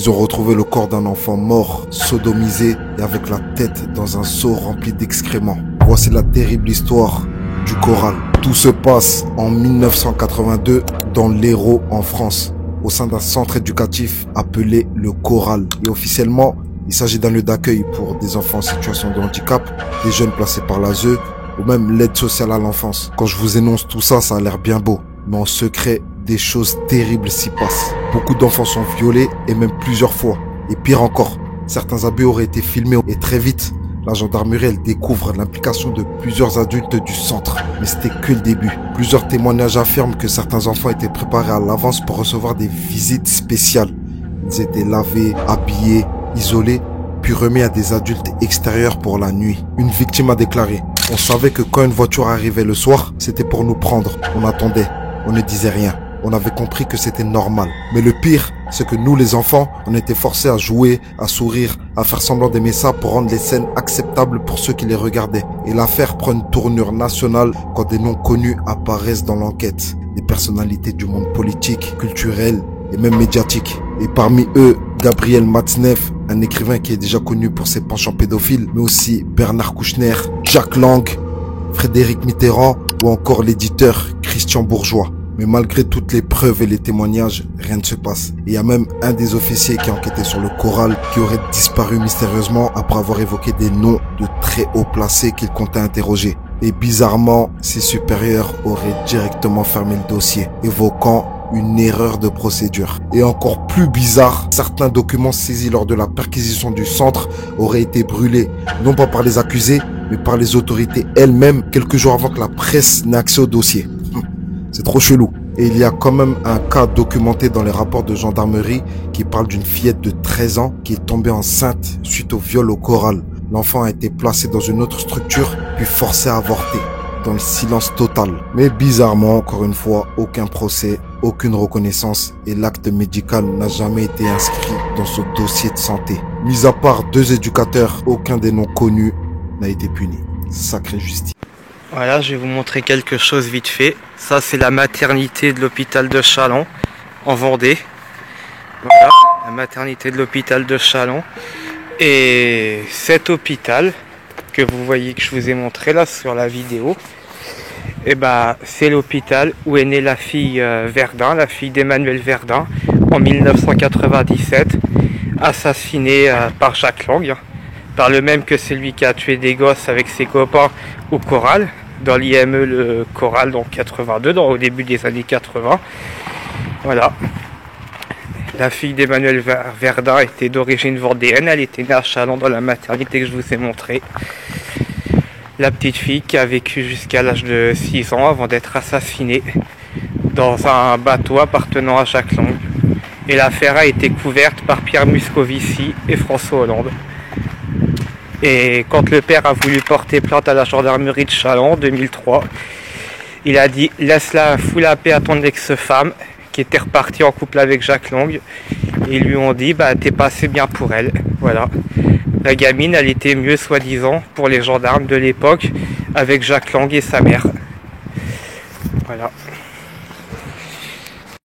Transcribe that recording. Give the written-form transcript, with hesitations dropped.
Ils ont retrouvé le corps d'un enfant mort, sodomisé et avec la tête dans un seau rempli d'excréments. Voici la terrible histoire du Coral. Tout se passe en 1982 dans l'Hérault en France, au sein d'un centre éducatif appelé le Coral. Et officiellement, il s'agit d'un lieu d'accueil pour des enfants en situation de handicap, des jeunes placés par l'ASE ou même l'aide sociale à l'enfance. Quand je vous énonce tout ça, ça a l'air bien beau. Mais en secret, des choses terribles s'y passent. Beaucoup d'enfants sont violés et même plusieurs fois. Et pire encore, certains abus auraient été filmés et très vite, la gendarmerie, elle découvre l'implication de plusieurs adultes du centre. Mais c'était que le début. Plusieurs témoignages affirment que certains enfants étaient préparés à l'avance pour recevoir des visites spéciales. Ils étaient lavés, habillés, isolés, puis remis à des adultes extérieurs pour la nuit. Une victime a déclaré: on savait que quand une voiture arrivait le soir, c'était pour nous prendre. On attendait, on ne disait rien. On avait compris que c'était normal. Mais le pire, c'est que nous les enfants, on était forcés à jouer, à sourire, à faire semblant d'aimer ça pour rendre les scènes acceptables pour ceux qui les regardaient. Et l'affaire prend une tournure nationale quand des noms connus apparaissent dans l'enquête. Des personnalités du monde politique, culturel et même médiatique. Et parmi eux, Gabriel Matzneff, un écrivain qui est déjà connu pour ses penchants pédophiles, mais aussi Bernard Kouchner, Jack Lang, Frédéric Mitterrand ou encore l'éditeur Christian Bourgeois. Mais malgré toutes les preuves et les témoignages, rien ne se passe. Et il y a même un des officiers qui a enquêté sur le Coral qui aurait disparu mystérieusement après avoir évoqué des noms de très haut placés qu'il comptait interroger. Et bizarrement, ses supérieurs auraient directement fermé le dossier, évoquant une erreur de procédure. Et encore plus bizarre, certains documents saisis lors de la perquisition du centre auraient été brûlés, non pas par les accusés, mais par les autorités elles-mêmes, quelques jours avant que la presse n'ait accès au dossier. C'est trop chelou. Et il y a quand même un cas documenté dans les rapports de gendarmerie qui parle d'une fillette de 13 ans qui est tombée enceinte suite au viol au Coral. L'enfant a été placé dans une autre structure, puis forcé à avorter, dans le silence total. Mais bizarrement, encore une fois, aucun procès, aucune reconnaissance et l'acte médical n'a jamais été inscrit dans ce dossier de santé. Mis à part 2 éducateurs, aucun des noms connus n'a été puni. Sacrée justice. Voilà, je vais vous montrer quelque chose vite fait. Ça, c'est la maternité de l'hôpital de Châlons, en Vendée. Voilà, la maternité de l'hôpital de Châlons. Et cet hôpital, que vous voyez, que je vous ai montré là sur la vidéo, et c'est l'hôpital où est née la fille Verdun, la fille d'Emmanuel Verdun, en 1997, assassinée par Jack Lang, par le même que celui qui a tué des gosses avec ses copains au Coral, dans l'IME le Coral, donc 82, au début des années 80. Voilà. La fille d'Emmanuel Verdun était d'origine vendéenne, elle était née à Châlons dans la maternité que je vous ai montré. La petite fille qui a vécu jusqu'à l'âge de 6 ans avant d'être assassinée dans un bateau appartenant à Jack Lang. Et l'affaire a été couverte par Pierre Moscovici et François Hollande. Et quand le père a voulu porter plainte à la gendarmerie de Châlons en 2003, il a dit: laisse-la, fous la paix à ton ex-femme qui était repartie en couple avec Jack Lang. Et ils lui ont dit: t'es pas assez bien pour elle. Voilà. La gamine, elle était mieux soi-disant pour les gendarmes de l'époque avec Jack Lang et sa mère. Voilà.